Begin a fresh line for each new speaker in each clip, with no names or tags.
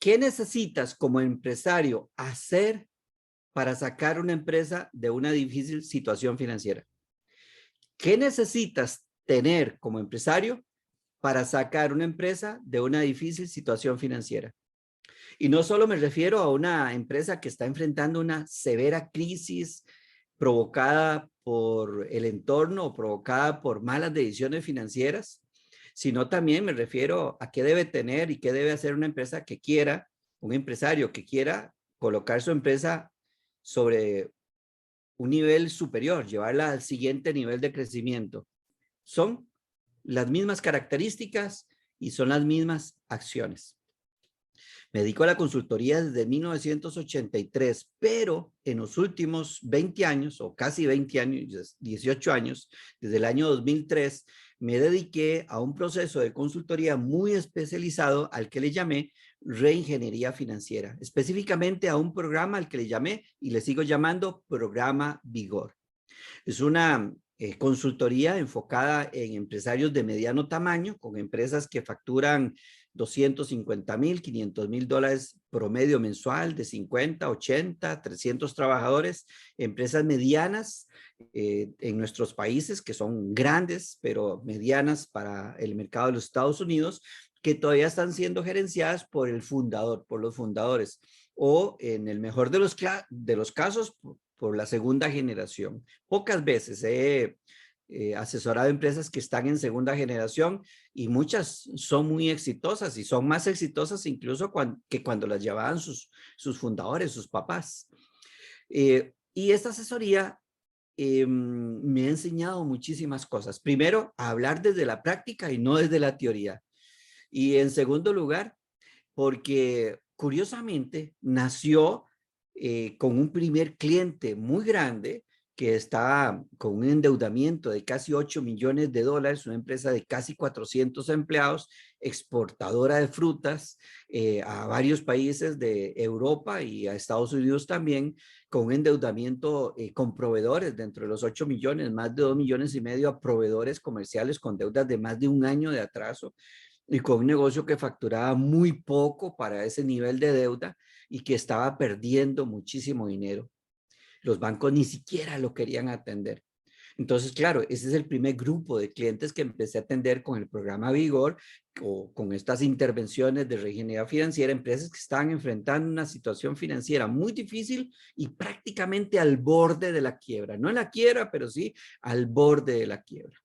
¿Qué necesitas como empresario hacer para sacar una empresa de una difícil situación financiera? ¿Qué necesitas tener como empresario para sacar una empresa de una difícil situación financiera? Y no solo me refiero a una empresa que está enfrentando una severa crisis provocada por el entorno o provocada por malas decisiones financieras, sino también me refiero a qué debe tener y qué debe hacer una empresa que quiera, un empresario que quiera colocar su empresa sobre un nivel superior, llevarla al siguiente nivel de crecimiento. Son las mismas características y son las mismas acciones. Me dedico a la consultoría desde 1983, pero en los últimos 20 años, o casi 20 años, 18 años, desde el año 2003, me dediqué a un proceso de consultoría muy especializado al que le llamé reingeniería financiera, específicamente a un programa al que le llamé y le sigo llamando Programa Vigor. Es una consultoría enfocada en empresarios de mediano tamaño, con empresas que facturan 250,000, 500,000 dólares promedio mensual, de 50, 80, 300 trabajadores, empresas medianas en nuestros países que son grandes, pero medianas para el mercado de los Estados Unidos, que todavía están siendo gerenciadas por el fundador, por los fundadores, o en el mejor de los casos, por la segunda generación. Pocas veces he asesorado empresas que están en segunda generación y muchas son muy exitosas y son más exitosas incluso que cuando las llevaban sus fundadores, sus papás. Y esta asesoría me ha enseñado muchísimas cosas. Primero, a hablar desde la práctica y no desde la teoría. Y en segundo lugar, porque curiosamente nació con un primer cliente muy grande que está con un endeudamiento de casi 8 millones de dólares, una empresa de casi 400 empleados, exportadora de frutas a varios países de Europa y a Estados Unidos también, con un endeudamiento con proveedores dentro de los 8 millones, más de 2 millones y medio a proveedores comerciales con deudas de más de un año de atraso y con un negocio que facturaba muy poco para ese nivel de deuda y que estaba perdiendo muchísimo dinero. Los bancos ni siquiera lo querían atender. Entonces, claro, ese es el primer grupo de clientes que empecé a atender con el programa Vigor o con estas intervenciones de reingeniería financiera, empresas que estaban enfrentando una situación financiera muy difícil y prácticamente al borde de la quiebra. No en la quiebra, pero sí al borde de la quiebra.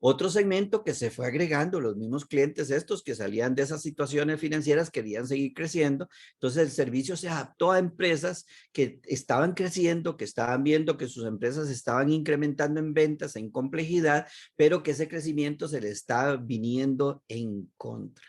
Otro segmento que se fue agregando, los mismos clientes estos que salían de esas situaciones financieras querían seguir creciendo. Entonces el servicio se adaptó a empresas que estaban creciendo, que estaban viendo que sus empresas estaban incrementando en ventas, en complejidad, pero que ese crecimiento se les estaba viniendo en contra.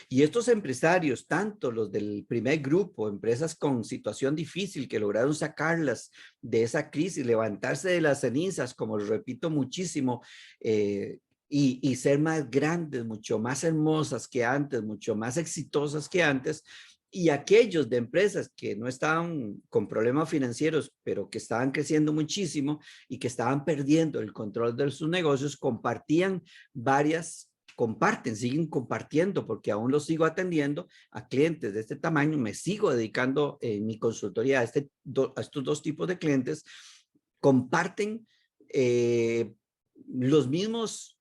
Y estos empresarios, tanto los del primer grupo, empresas con situación difícil que lograron sacarlas de esa crisis, levantarse de las cenizas, como lo repito muchísimo, y ser más grandes, mucho más hermosas que antes, mucho más exitosas que antes, y aquellos de empresas que no estaban con problemas financieros, pero que estaban creciendo muchísimo y que estaban perdiendo el control de sus negocios, siguen compartiendo, porque aún los sigo atendiendo a clientes de este tamaño, me sigo dedicando en mi consultoría a estos dos tipos de clientes, comparten los mismos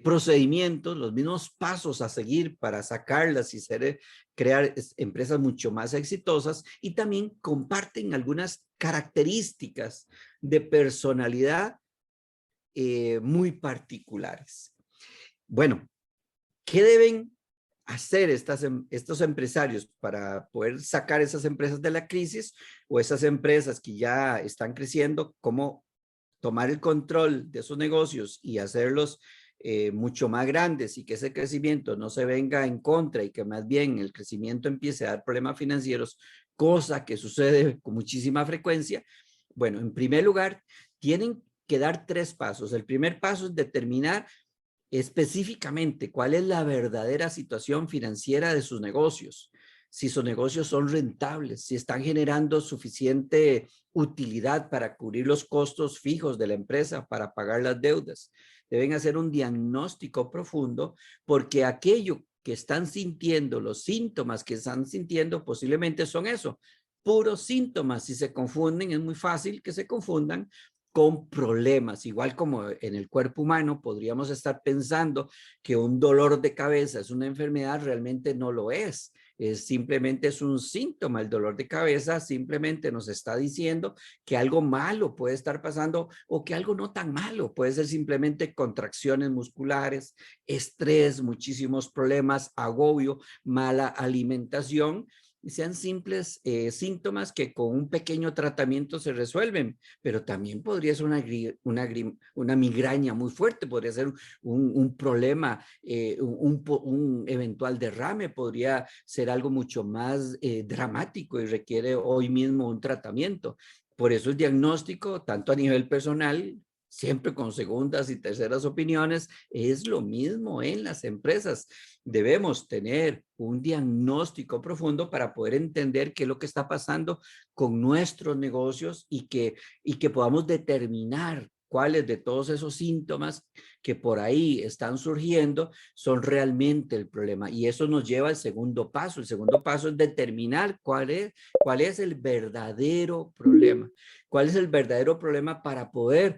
procedimientos, los mismos pasos a seguir para sacarlas y crear empresas mucho más exitosas, y también comparten algunas características de personalidad muy particulares. Bueno, ¿qué deben hacer estos empresarios para poder sacar esas empresas de la crisis o esas empresas que ya están creciendo? ¿Cómo tomar el control de esos negocios y hacerlos mucho más grandes y que ese crecimiento no se venga en contra y que más bien el crecimiento empiece a dar problemas financieros, cosa que sucede con muchísima frecuencia? Bueno, en primer lugar, tienen que dar 3 pasos. El primer paso es determinar específicamente cuál es la verdadera situación financiera de sus negocios, si sus negocios son rentables, si están generando suficiente utilidad para cubrir los costos fijos de la empresa, para pagar las deudas. Deben hacer un diagnóstico profundo, porque aquello que están sintiendo, los síntomas que están sintiendo posiblemente son eso, puros síntomas. Si se confunden, es muy fácil que se confundan con problemas. Igual como en el cuerpo humano podríamos estar pensando que un dolor de cabeza es una enfermedad, realmente no lo es. Simplemente es un síntoma. El dolor de cabeza simplemente nos está diciendo que algo malo puede estar pasando o que algo no tan malo. Puede ser simplemente contracciones musculares, estrés, muchísimos problemas, agobio, mala alimentación. Sean simples síntomas que con un pequeño tratamiento se resuelven, pero también podría ser una migraña muy fuerte, podría ser un problema, un eventual derrame, podría ser algo mucho más dramático y requiere hoy mismo un tratamiento. Por eso el diagnóstico, tanto a nivel personal, siempre con segundas y terceras opiniones, es lo mismo en las empresas. Debemos tener un diagnóstico profundo para poder entender qué es lo que está pasando con nuestros negocios y que podamos determinar cuáles de todos esos síntomas que por ahí están surgiendo son realmente el problema. Y eso nos lleva al segundo paso. El segundo paso es determinar cuál es el verdadero problema. ¿Cuál es el verdadero problema para poder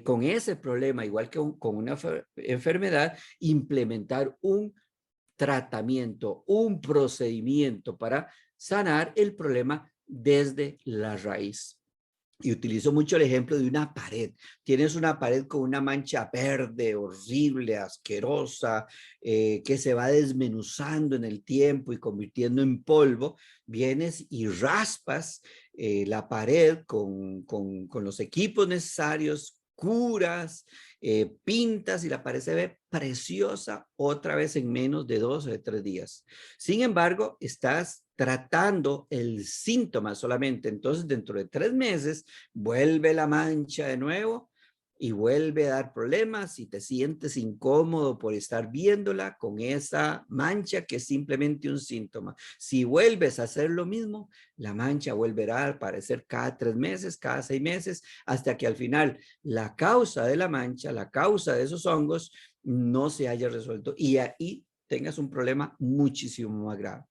con ese problema, igual que con una enfermedad, implementar un tratamiento, un procedimiento para sanar el problema desde la raíz? Y utilizo mucho el ejemplo de una pared. Tienes una pared con una mancha verde, horrible, asquerosa, que se va desmenuzando en el tiempo y convirtiendo en polvo. Vienes y raspas la pared con los equipos necesarios, curas, pintas y la pared se ve preciosa otra vez en menos de 2 o 3 días. Sin embargo, estás tratando el síntoma solamente. Entonces, dentro de 3 meses, vuelve la mancha de nuevo y vuelve a dar problemas y te sientes incómodo por estar viéndola con esa mancha que es simplemente un síntoma. Si vuelves a hacer lo mismo, la mancha volverá a aparecer cada 3 meses, cada 6 meses, hasta que al final la causa de la mancha, la causa de esos hongos, no se haya resuelto y ahí tengas un problema muchísimo más grave.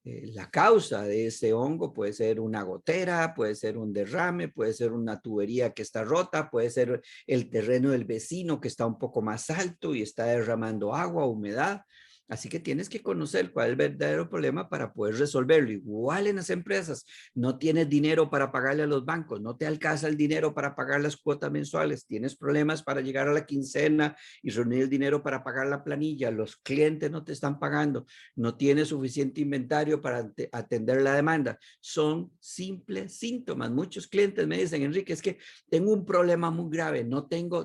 La causa de ese hongo puede ser una gotera, puede ser un derrame, puede ser una tubería que está rota, puede ser el terreno del vecino que está un poco más alto y está derramando agua, humedad. Así que tienes que conocer cuál es el verdadero problema para poder resolverlo. Igual en las empresas, no tienes dinero para pagarle a los bancos, no te alcanza el dinero para pagar las cuotas mensuales, tienes problemas para llegar a la quincena y reunir el dinero para pagar la planilla, los clientes no te están pagando, no tienes suficiente inventario para atender la demanda. Son simples síntomas. Muchos clientes me dicen, Enrique, es que tengo un problema muy grave,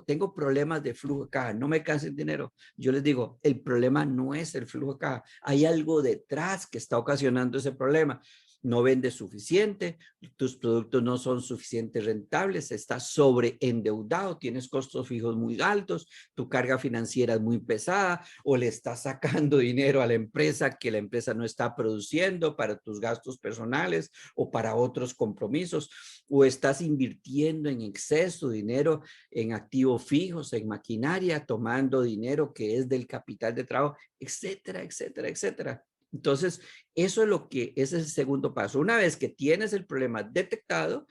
tengo problemas de flujo de caja, no me alcanza el dinero. Yo les digo, el problema no es el flujo de caja, hay algo detrás que está ocasionando ese problema. No vendes suficiente, tus productos no son suficientemente rentables, estás sobreendeudado, tienes costos fijos muy altos, tu carga financiera es muy pesada o le estás sacando dinero a la empresa que la empresa no está produciendo para tus gastos personales o para otros compromisos, o estás invirtiendo en exceso dinero en activos fijos, en maquinaria, tomando dinero que es del capital de trabajo, etcétera, etcétera, etcétera. Entonces, eso es lo que es el segundo paso. Una vez que tienes el problema detectado,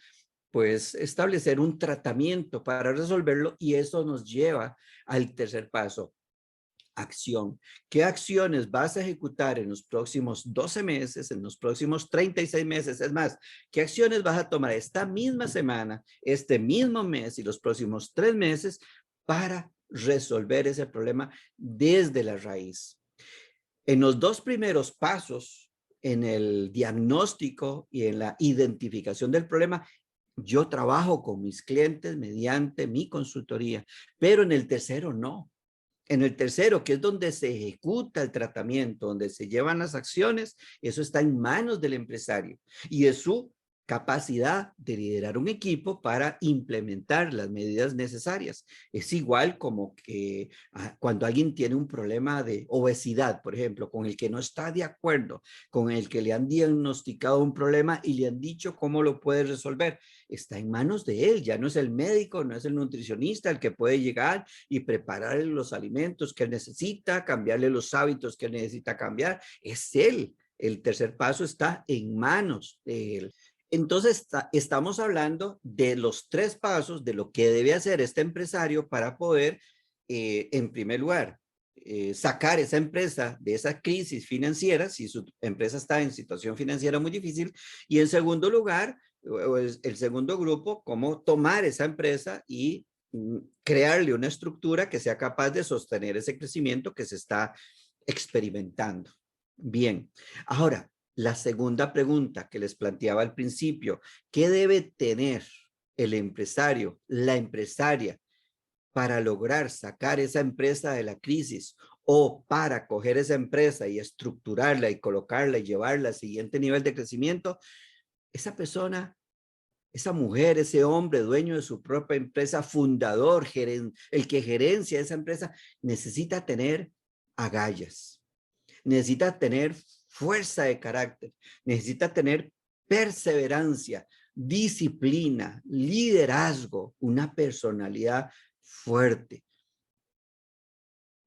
pues establecer un tratamiento para resolverlo y eso nos lleva al tercer paso, acción. ¿Qué acciones vas a ejecutar en los próximos 12 meses, en los próximos 36 meses? Es más, ¿qué acciones vas a tomar esta misma semana, este mismo mes y los próximos 3 meses para resolver ese problema desde la raíz? En los 2 primeros pasos, en el diagnóstico y en la identificación del problema, yo trabajo con mis clientes mediante mi consultoría, pero en el tercero no. En el tercero, que es donde se ejecuta el tratamiento, donde se llevan las acciones, eso está en manos del empresario y de su capacidad de liderar un equipo para implementar las medidas necesarias. Es igual como que cuando alguien tiene un problema de obesidad, por ejemplo, con el que no está de acuerdo, con el que le han diagnosticado un problema y le han dicho cómo lo puede resolver. Está en manos de él, ya no es el médico, no es el nutricionista el que puede llegar y prepararle los alimentos que él necesita, cambiarle los hábitos que él necesita cambiar. Es él. El tercer paso está en manos de él. Entonces, estamos hablando de los 3 pasos de lo que debe hacer este empresario para poder, en primer lugar, sacar esa empresa de esa crisis financiera, si su empresa está en situación financiera muy difícil, y en segundo lugar, el segundo grupo, cómo tomar esa empresa y crearle una estructura que sea capaz de sostener ese crecimiento que se está experimentando. Bien, ahora, la segunda pregunta que les planteaba al principio, ¿qué debe tener el empresario, la empresaria, para lograr sacar esa empresa de la crisis o para coger esa empresa y estructurarla y colocarla y llevarla al siguiente nivel de crecimiento? Esa persona, esa mujer, ese hombre, dueño de su propia empresa, fundador, el que gerencia esa empresa, necesita tener agallas, necesita tener fuerza de carácter, necesita tener perseverancia, disciplina, liderazgo, una personalidad fuerte,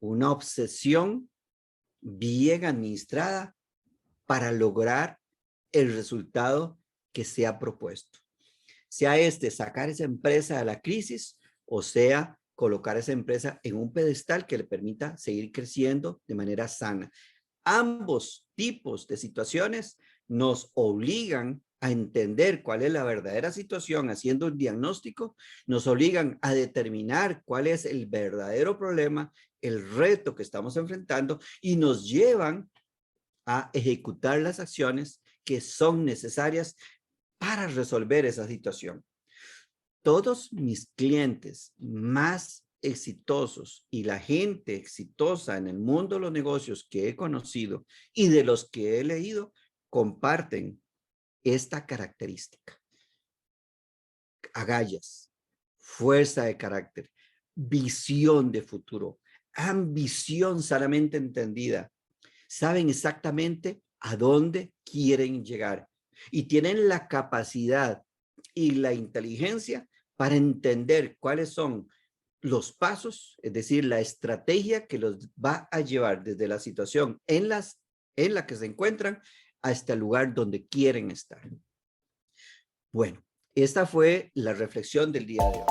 una obsesión bien administrada para lograr el resultado que se ha propuesto. Sea sacar esa empresa de la crisis o sea colocar esa empresa en un pedestal que le permita seguir creciendo de manera sana. Ambos tipos de situaciones nos obligan a entender cuál es la verdadera situación haciendo un diagnóstico, nos obligan a determinar cuál es el verdadero problema, el reto que estamos enfrentando y nos llevan a ejecutar las acciones que son necesarias para resolver esa situación. Todos mis clientes más exitosos y la gente exitosa en el mundo de los negocios que he conocido y de los que he leído comparten esta característica. Agallas, fuerza de carácter, visión de futuro, ambición sanamente entendida. Saben exactamente a dónde quieren llegar y tienen la capacidad y la inteligencia para entender cuáles son los pasos, es decir, la estrategia que los va a llevar desde la situación en la que se encuentran hasta el lugar donde quieren estar. Bueno, esta fue la reflexión del día de hoy.